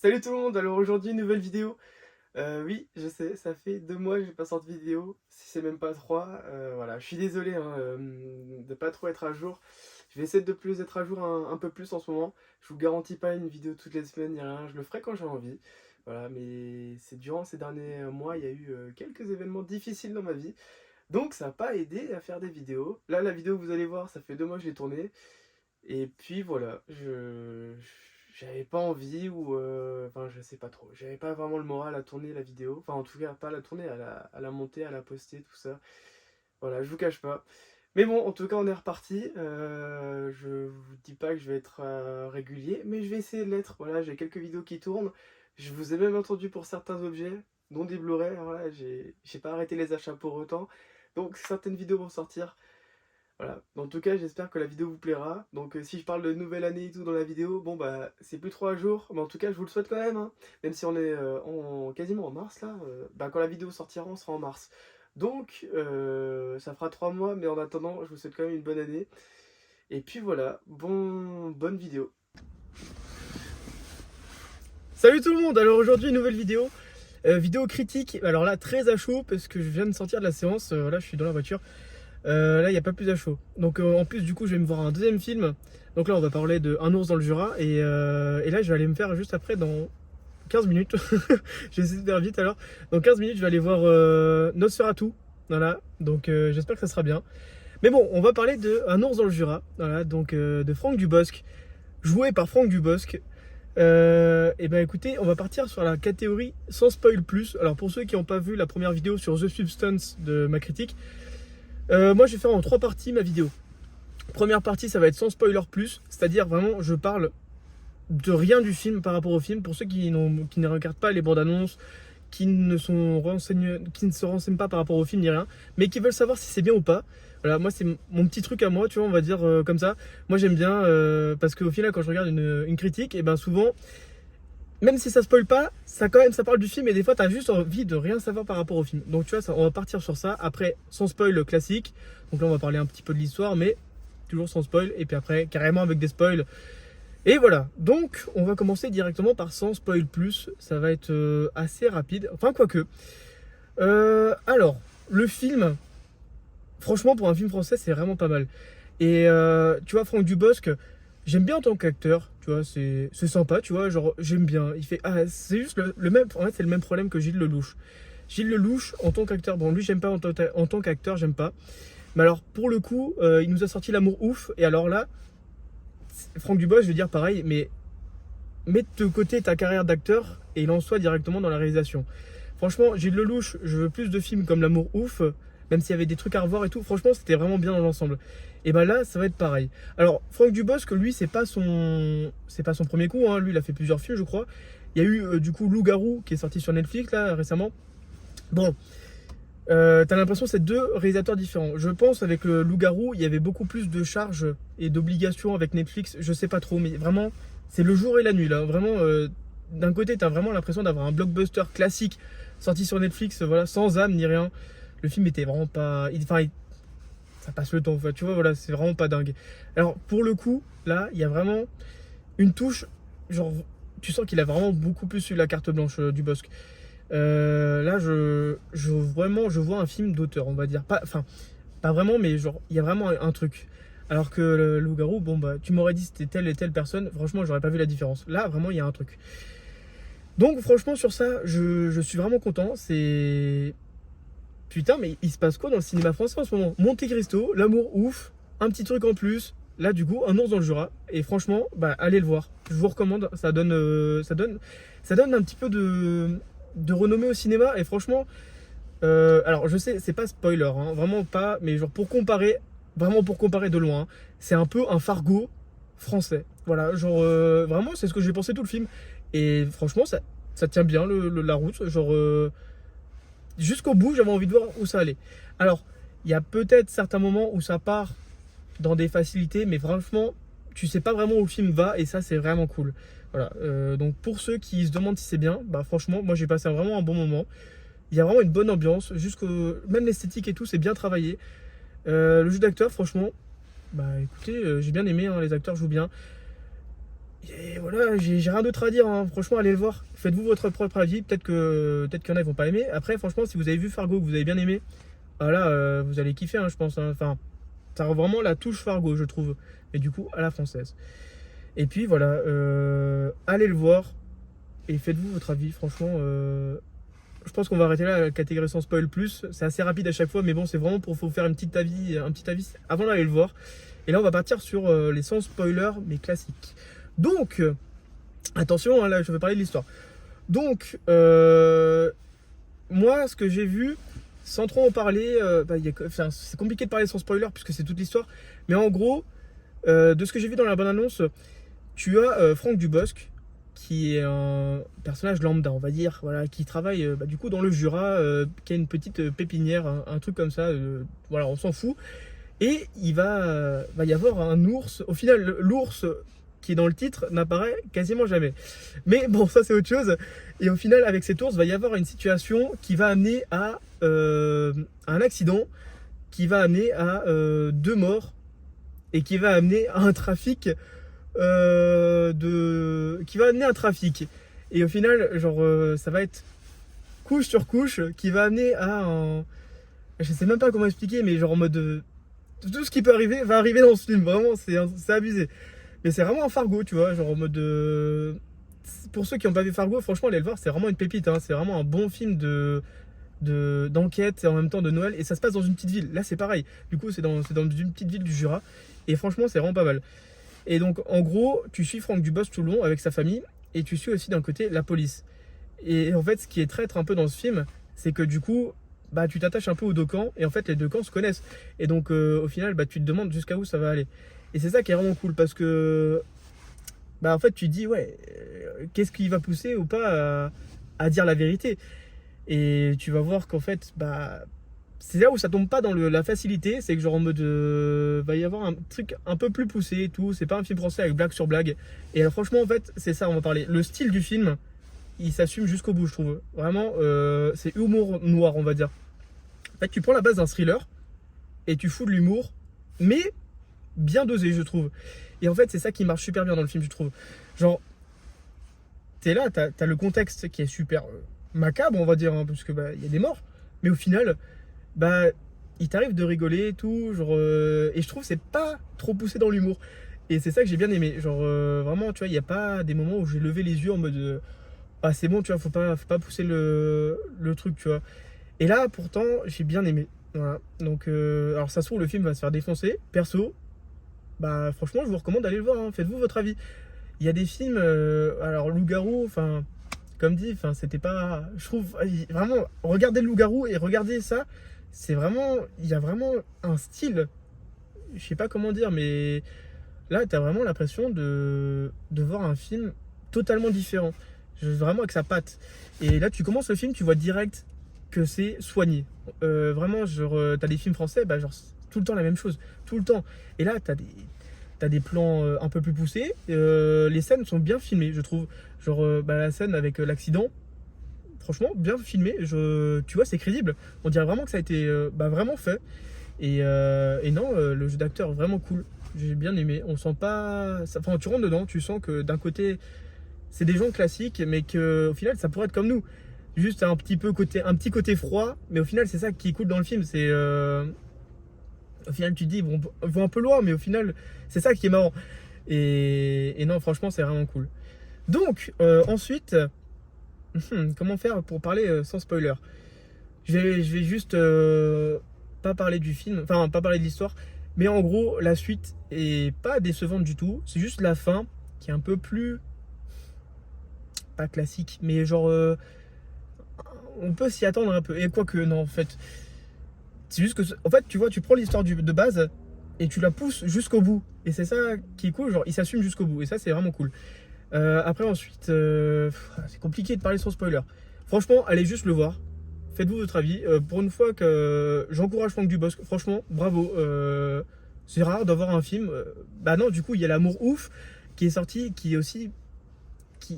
Salut tout le monde, alors aujourd'hui nouvelle vidéo. Oui, je sais, ça fait 2 mois que j'ai pas sorti de vidéo, si c'est même pas 3. Voilà, je suis désolé hein, de pas trop être à jour. Je vais essayer de plus être à jour un peu plus en ce moment. Je vous garantis pas une vidéo toutes les semaines ni rien, je le ferai quand j'ai envie. Voilà, mais c'est durant ces derniers mois, il y a eu quelques événements difficiles dans ma vie. Donc ça n'a pas aidé à faire des vidéos. Là, la vidéo que vous allez voir, ça fait 2 mois que je l'ai tournée. Et puis voilà, j'avais pas envie ou enfin je sais pas trop, j'avais pas vraiment le moral à tourner la vidéo, enfin en tout cas pas à la tourner, à la monter, à la poster, tout ça. Voilà, je vous cache pas. Mais bon, en tout cas on est reparti. Je vous dis pas que je vais être régulier, mais je vais essayer de l'être. Voilà, j'ai quelques vidéos qui tournent. Je vous ai même entendu pour certains objets, dont des Blu-ray. Voilà, j'ai pas arrêté les achats pour autant. Donc certaines vidéos vont sortir. Voilà. En tout cas, j'espère que la vidéo vous plaira. Donc, si je parle de nouvelle année et tout dans la vidéo, bon bah c'est plus 3 jours, mais en tout cas, je vous le souhaite quand même, hein. Même si on est quasiment en mars là, bah, quand la vidéo sortira, on sera en mars. Donc, ça fera 3 mois, mais en attendant, je vous souhaite quand même une bonne année. Et puis voilà, bonne vidéo. Salut tout le monde. Alors aujourd'hui, nouvelle vidéo. Vidéo critique, alors là très à chaud parce que je viens de sortir de la séance, voilà je suis dans la voiture. Là, il n'y a pas plus à chaud. Donc, en plus, du coup, je vais me voir un deuxième film. Donc là, on va parler de Un ours dans le Jura. Et là, je vais aller me faire juste après, dans 15 minutes. Je vais essayer de faire vite alors. Dans 15 minutes, je vais aller voir Nosferatu. Voilà. Donc, j'espère que ça sera bien. Mais bon, on va parler de Un ours dans le Jura. Voilà. Donc, de Franck Dubosc. Joué par Franck Dubosc. Et ben écoutez, on va partir sur la catégorie sans spoil plus. Alors, pour ceux qui n'ont pas vu la première vidéo sur The Substance de ma critique, moi je vais faire en 3 parties ma vidéo. Première partie, ça va être sans spoiler plus, c'est-à-dire vraiment je parle de rien du film par rapport au film. Pour ceux qui ne regardent pas les bandes annonces, qui ne se renseignent pas par rapport au film ni rien, mais qui veulent savoir si c'est bien ou pas. Voilà, moi c'est mon petit truc à moi, tu vois, on va dire comme ça. Moi j'aime bien parce qu'au final quand je regarde une critique, et ben souvent, même si ça spoil pas, ça quand même ça parle du film et des fois t'as juste envie de rien savoir par rapport au film. Donc tu vois, ça, on va partir sur ça. Après, sans spoil classique. Donc là on va parler un petit peu de l'histoire, mais toujours sans spoil. Et puis après, carrément avec des spoils. Et voilà. Donc on va commencer directement par sans spoil plus. Ça va être assez rapide. Enfin quoique. Alors, le film, franchement pour un film français c'est vraiment pas mal. Et tu vois, Franck Dubosc, j'aime bien en tant qu'acteur, tu vois, c'est sympa, tu vois, genre j'aime bien. Il fait c'est juste le même, en fait c'est le même problème que Gilles Lelouch. Gilles Lelouch en tant qu'acteur, bon lui j'aime pas en tant qu'acteur, j'aime pas. Mais alors pour le coup, il nous a sorti L'amour ouf et alors là, Franck Dubosc, je veux dire pareil, mais mets de côté ta carrière d'acteur et lance-toi directement dans la réalisation. Franchement, Gilles Lelouch, je veux plus de films comme L'amour ouf, même s'il y avait des trucs à revoir et tout. Franchement, c'était vraiment bien dans l'ensemble. Et ben là, ça va être pareil. Alors, Franck Dubosc, lui, c'est pas son premier coup, hein. Lui, il a fait plusieurs films, je crois. Il y a eu du coup Loup-garou qui est sorti sur Netflix là récemment. Bon, t'as l'impression que c'est 2 réalisateurs différents. Je pense avec le Loup-garou, il y avait beaucoup plus de charges et d'obligations avec Netflix. Je sais pas trop, mais vraiment, c'est le jour et la nuit là. Vraiment, d'un côté, t'as vraiment l'impression d'avoir un blockbuster classique sorti sur Netflix, voilà, sans âme ni rien. Le film était vraiment pas, ça passe le temps. Enfin, tu vois, voilà, c'est vraiment pas dingue. Alors pour le coup, là, il y a vraiment une touche, genre, tu sens qu'il a vraiment beaucoup plus eu la carte blanche du Bosque. Là, je vois un film d'auteur, on va dire. Pas vraiment, mais genre, il y a vraiment un truc. Alors que le Loup-garou, bon, bah, tu m'aurais dit c'était telle et telle personne, franchement, j'aurais pas vu la différence. Là, vraiment, il y a un truc. Donc, franchement, sur ça, je suis vraiment content. C'est. Putain, mais il se passe quoi dans le cinéma français en ce moment? Monte Cristo, L'amour ouf, un petit truc en plus. Là, du coup, Un ours dans le Jura. Et franchement, bah, allez le voir. Je vous recommande. Ça donne un petit peu de renommée au cinéma. Et franchement, alors je sais, c'est pas spoiler, hein, vraiment pas. Mais genre pour comparer, vraiment pour comparer de loin, c'est un peu un Fargo français. Voilà, genre vraiment, c'est ce que j'ai pensé tout le film. Et franchement, ça tient bien la route. Genre jusqu'au bout, j'avais envie de voir où ça allait. Alors, il y a peut-être certains moments où ça part dans des facilités, mais franchement, tu sais pas vraiment où le film va, et ça, c'est vraiment cool. Voilà. Donc, pour ceux qui se demandent si c'est bien, bah franchement, moi j'ai passé vraiment un bon moment. Il y a vraiment une bonne ambiance, même l'esthétique et tout, c'est bien travaillé. Le jeu d'acteur, franchement, bah écoutez, j'ai bien aimé, hein, les acteurs jouent bien. Et voilà, j'ai rien d'autre à dire, hein. Franchement, allez le voir. Faites-vous votre propre avis. Peut-être qu'il y en a, ils vont pas aimer. Après, franchement, si vous avez vu Fargo, que vous avez bien aimé, voilà, vous allez kiffer, hein, je pense, hein. Enfin, ça rend vraiment la touche Fargo, je trouve. Et du coup, à la française. Et puis voilà, allez le voir et faites-vous votre avis. Franchement, je pense qu'on va arrêter là la catégorie sans spoil plus. C'est assez rapide à chaque fois, mais bon, c'est vraiment pour vous faire un petit avis avant d'aller le voir. Et là, on va partir sur les sans spoiler, mais classiques. Donc, attention, hein, là, je vais parler de l'histoire. Donc, moi, ce que j'ai vu, sans trop en parler, c'est compliqué de parler sans spoiler puisque c'est toute l'histoire. Mais en gros, de ce que j'ai vu dans la bande-annonce, tu as Franck Dubosc, qui est un personnage lambda, on va dire, voilà, qui travaille du coup dans le Jura, qui a une petite pépinière, un truc comme ça, voilà, on s'en fout. Et il va y avoir un ours. Au final, l'ours qui est dans le titre n'apparaît quasiment jamais. Mais bon, ça c'est autre chose. Et au final, avec cet ours, va y avoir une situation qui va amener à un accident, qui va amener à 2 morts et qui va amener à un trafic qui va amener un trafic. Et au final, genre, ça va être couche sur couche qui va amener à un. Je sais même pas comment expliquer, mais genre en mode. Tout ce qui peut arriver va arriver dans ce film, vraiment, c'est abusé. Mais c'est vraiment un Fargo, tu vois, genre en mode. Pour ceux qui n'ont pas vu Fargo, franchement, allez le voir, c'est vraiment une pépite, hein. C'est vraiment un bon film d'enquête et en même temps de Noël. Et ça se passe dans une petite ville. Là, c'est pareil. Du coup, c'est dans une petite ville du Jura. Et franchement, c'est vraiment pas mal. Et donc, en gros, tu suis Franck Dubosc tout le long avec sa famille et tu suis aussi d'un côté la police. Et en fait, ce qui est traître un peu dans ce film, c'est que du coup, bah, tu t'attaches un peu aux deux camps et en fait, les deux camps se connaissent. Et donc, au final, bah, tu te demandes jusqu'à où ça va aller. Et c'est ça qui est vraiment cool parce que, bah, en fait, tu te dis, ouais, qu'est-ce qui va pousser ou pas à dire la vérité. Et tu vas voir qu'en fait, bah, c'est là où ça tombe pas dans la facilité, c'est que genre en mode va y avoir un truc un peu plus poussé et tout, c'est pas un film français avec blague sur blague. Et franchement en fait c'est ça, on va parler. Le style du film, il s'assume jusqu'au bout je trouve. Vraiment c'est humour noir on va dire. En fait tu prends la base d'un thriller et tu fous de l'humour, mais bien dosé je trouve. Et en fait c'est ça qui marche super bien dans le film je trouve. Genre t'es là, t'as le contexte qui est super macabre on va dire, hein, parce que bah il y a des morts. Mais au final, bah il t'arrive de rigoler et tout, genre et je trouve que c'est pas trop poussé dans l'humour. Et c'est ça que j'ai bien aimé, genre vraiment tu vois, il n'y a pas des moments où j'ai levé les yeux en mode ah c'est bon tu vois, faut pas pousser le truc tu vois. Et là pourtant j'ai bien aimé. Voilà. Donc alors ça se trouve le film va se faire défoncer. Perso, bah franchement je vous recommande d'aller le voir, hein. Faites-vous votre avis. Il y a des films, alors Loup-garou, enfin comme dit, enfin c'était pas, je trouve vraiment, regardez le Loup-garou et regardez ça, c'est vraiment, il y a vraiment un style, je sais pas comment dire, mais là t'as vraiment l'impression de voir un film totalement différent, vraiment avec sa patte. Et là tu commences le film, tu vois direct que c'est soigné. Vraiment, genre t'as des films français, bah genre tout le temps la même chose, tout le temps. Et là t'as des plans un peu plus poussés. Les scènes sont bien filmées, je trouve. Genre bah, la scène avec l'accident, franchement, bien filmé. Tu vois, c'est crédible. On dirait vraiment que ça a été bah, vraiment fait. Et non, le jeu d'acteur vraiment cool. J'ai bien aimé. On sent pas. Enfin, tu rentres dedans, tu sens que d'un côté, c'est des gens classiques, mais qu'au final, ça pourrait être comme nous. Juste un petit côté froid, mais au final, c'est ça qui est cool dans le film. C'est. Au final, tu te dis, ils vont un peu loin, mais au final, c'est ça qui est marrant. Et non, franchement, c'est vraiment cool. Donc, ensuite, comment faire pour parler sans spoiler? Je vais juste pas parler du film, enfin, pas parler de l'histoire, mais en gros, la suite est pas décevante du tout. C'est juste la fin qui est un peu plus. Pas classique, mais genre. On peut s'y attendre un peu. Et quoique, non, en fait. C'est juste que, en fait, tu vois, tu prends l'histoire de base et tu la pousses jusqu'au bout. Et c'est ça qui est cool, genre, il s'assume jusqu'au bout. Et ça, c'est vraiment cool. Après, ensuite, c'est compliqué de parler sans spoiler. Franchement, allez juste le voir. Faites-vous votre avis. Pour une fois que j'encourage Franck Dubosc, franchement, bravo. C'est rare d'avoir un film. Bah non, du coup, il y a L'amour ouf qui est sorti, qui est aussi.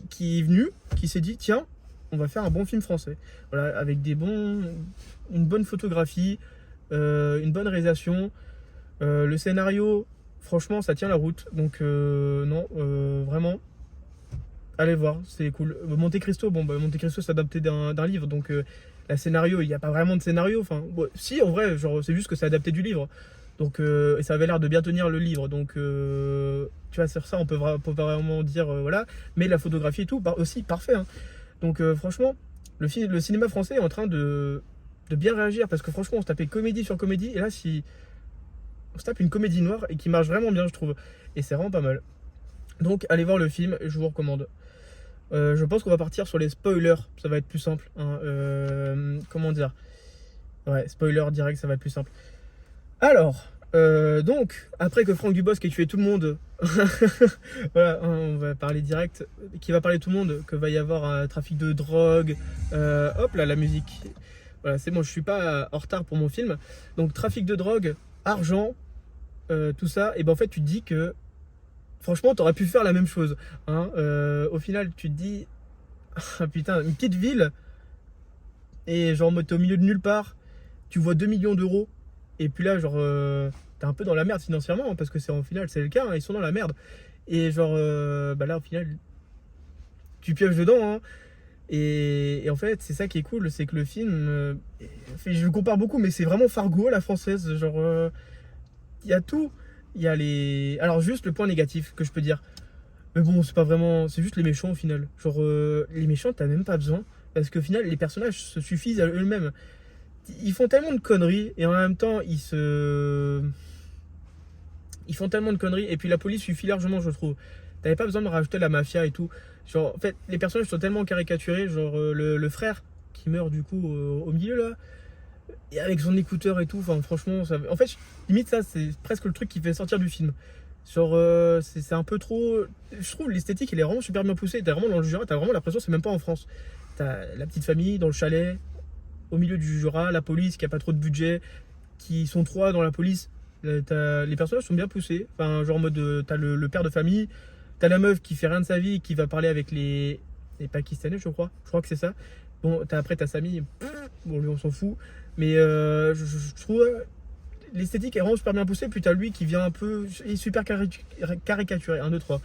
Qui est venu, qui s'est dit, tiens, on va faire un bon film français. Voilà, avec une bonne photographie. Une bonne réalisation, le scénario, franchement, ça tient la route. Donc non, vraiment, allez voir, c'est cool. Monte Cristo, bon, bah, Monte Cristo c'est adapté d'un livre, donc la scénario, il n'y a pas vraiment de scénario. Enfin, bon, si, en vrai, genre, c'est juste que c'est adapté du livre. Donc, et ça avait l'air de bien tenir le livre. Donc, tu vois, sur ça, on peut vraiment dire, voilà. Mais la photographie et tout, aussi, parfait. Hein. Donc, franchement, le cinéma français est en train de bien réagir. Parce que franchement, on se tapait comédie sur comédie. Et là, si on se tape une comédie noire et qui marche vraiment bien, je trouve. Et c'est vraiment pas mal. Donc, allez voir le film, je vous recommande. Je pense qu'on va partir sur les spoilers, ça va être plus simple. Hein. Comment dire? Ouais, spoiler direct, ça va être plus simple. Alors, donc, après que Franck Dubosc ait tué tout le monde, voilà, hein, on va parler direct, qui va parler tout le monde, que va y avoir un trafic de drogue, hop là, la musique. Voilà, c'est bon, je suis pas en retard pour mon film. Donc, trafic de drogue, argent, tout ça, et ben en fait, tu te dis que franchement, t'aurais pu faire la même chose. Hein. Au final, tu te dis, ah, putain, une petite ville, et genre, t'es au milieu de nulle part, tu vois 2 millions d'euros, et puis là, genre, t'es un peu dans la merde financièrement, hein, parce que c'est au final, c'est le cas, hein, ils sont dans la merde. Et genre, bah là, au final, tu pioches dedans. Hein. Et en fait, c'est ça qui est cool, c'est que le film, je le compare beaucoup, mais c'est vraiment Fargo, la française. Genre, il y a tout. Il y a les. Alors, juste le point négatif que je peux dire. Mais bon, c'est pas vraiment. C'est juste les méchants au final. Genre, les méchants, t'as même pas besoin. Parce qu'au final, les personnages se suffisent à eux-mêmes. Ils font tellement de conneries et en même temps, ils font tellement de conneries. Et puis la police suffit largement, je trouve. T'avais pas besoin de rajouter la mafia et tout. Genre, en fait, les personnages sont tellement caricaturés. Genre, le frère qui meurt du coup au milieu là. Et avec son écouteur et tout, enfin franchement, ça... en fait, limite ça, c'est presque le truc qui fait sortir du film. Genre, c'est un peu trop... Je trouve l'esthétique, elle est vraiment super bien poussée. T'as vraiment dans le Jura, t'as vraiment l'impression que c'est même pas en France. T'as la petite famille dans le chalet, au milieu du Jura, la police qui a pas trop de budget, qui sont trois dans la police. Les personnages sont bien poussés. Enfin, genre en mode, t'as le père de famille, t'as la meuf qui fait rien de sa vie, qui va parler avec les Pakistanais, je crois. Je crois que c'est ça. Bon, après, t'as Samy, bon, lui, on s'en fout. Mais je trouve l'esthétique est vraiment super bien poussée. Puis t'as lui qui vient un peu. Il est super caricaturé. 1, 2, 3.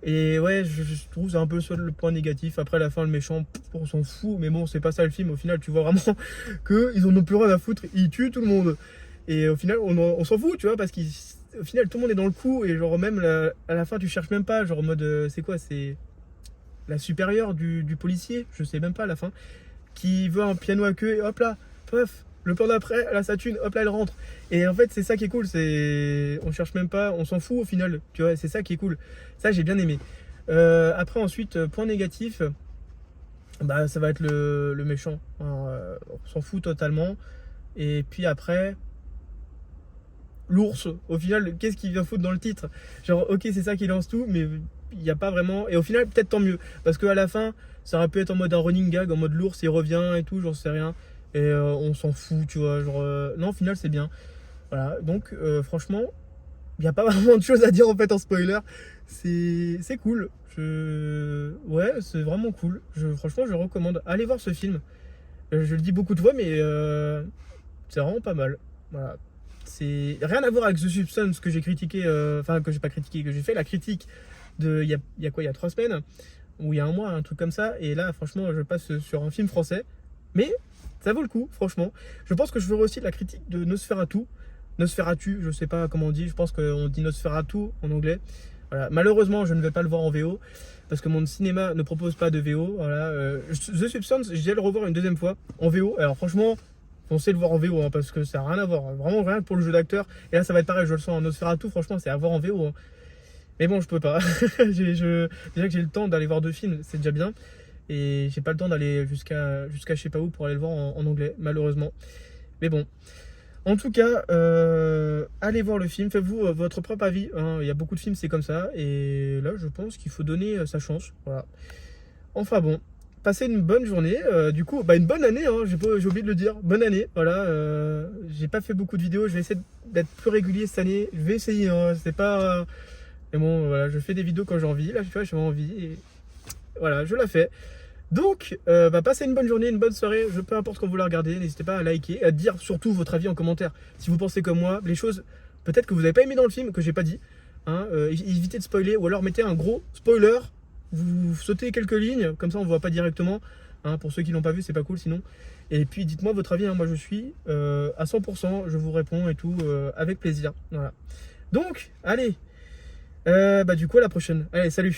Et ouais, je trouve que c'est un peu soit le point négatif. Après, la fin, le méchant, on s'en fout. Mais bon, c'est pas ça le film. Au final, tu vois vraiment qu'ils en ont plus rien à foutre. Ils tuent tout le monde. Et au final, on s'en fout, tu vois, parce qu'au final, tout le monde est dans le coup. Et genre, même à la fin, tu cherches même pas. Genre, en mode, c'est quoi? C'est la supérieure du policier. Je sais même pas à la fin. Qui veut un piano à queue. Et hop là. Paf, le plan d'après, la sa thune, hop là, elle rentre. Et en fait, c'est ça qui est cool, c'est... On cherche même pas, on s'en fout au final, tu vois, c'est ça qui est cool. Ça, j'ai bien aimé. Après, ensuite, point négatif, bah, ça va être le méchant. Alors, on s'en fout totalement. Et puis après, l'ours, au final, qu'est-ce qu'il vient foutre dans le titre? Genre, ok, c'est ça qui lance tout, mais il n'y a pas vraiment... Et au final, peut-être tant mieux. Parce qu'à la fin, ça aurait pu être en mode un running gag, en mode l'ours, il revient et tout, j'en sais rien. Et on s'en fout, tu vois. Genre, non, au final, c'est bien. Voilà, donc franchement, il n'y a pas vraiment de choses à dire en fait en spoiler. C'est cool. Ouais, c'est vraiment cool. Franchement, je recommande. Allez voir ce film. Je le dis beaucoup de fois, mais c'est vraiment pas mal. Voilà. C'est rien à voir avec The Substance que j'ai critiqué, enfin que j'ai pas critiqué, que j'ai fait la critique il y a quoi, il y a 3 semaines, ou il y a un mois, un truc comme ça. Et là, franchement, je passe sur un film français. Mais ça vaut le coup, franchement. Je pense que je ferai aussi la critique de Nosferatu. Nosferatu, je sais pas comment on dit, je pense qu'on dit Nosferatu en anglais. Voilà. Malheureusement, je ne vais pas le voir en VO parce que mon cinéma ne propose pas de VO. Voilà. The Substance, j'ai le revoir une deuxième fois en VO. Alors franchement, foncez le voir en VO hein, parce que ça n'a rien à voir. Vraiment rien que pour le jeu d'acteur. Et là, ça va être pareil, je le sens en Nosferatu, franchement, c'est à voir en VO. Hein. Mais bon, je peux pas. Déjà que j'ai le temps d'aller voir 2 films, c'est déjà bien. Et j'ai pas le temps d'aller jusqu'à je sais pas où pour aller le voir en anglais, malheureusement. Mais bon. En tout cas, allez voir le film, faites-vous votre propre avis. Hein. Il y a beaucoup de films, c'est comme ça. Et là, je pense qu'il faut donner sa chance. Voilà. Enfin bon, passez une bonne journée. Du coup, bah, une bonne année, hein. J'ai oublié de le dire. Bonne année. Voilà. J'ai pas fait beaucoup de vidéos. Je vais essayer d'être plus régulier cette année. Je vais essayer. Hein. C'est pas. Mais bon, voilà, je fais des vidéos quand j'ai envie. Là, tu vois, j'ai envie. Et voilà, je la fais. Donc, bah, passez une bonne journée, une bonne soirée, peu importe quand vous la regardez, n'hésitez pas à liker, à dire surtout votre avis en commentaire. Si vous pensez comme moi, les choses peut-être que vous n'avez pas aimé dans le film, que j'ai pas dit, hein, évitez de spoiler, ou alors mettez un gros spoiler vous sautez quelques lignes, comme ça on voit pas directement. Hein, pour ceux qui l'ont pas vu, c'est pas cool sinon. Et puis dites-moi votre avis, hein, moi je suis à 100%, je vous réponds et tout avec plaisir. Voilà. Donc, allez, du coup à la prochaine. Allez, salut.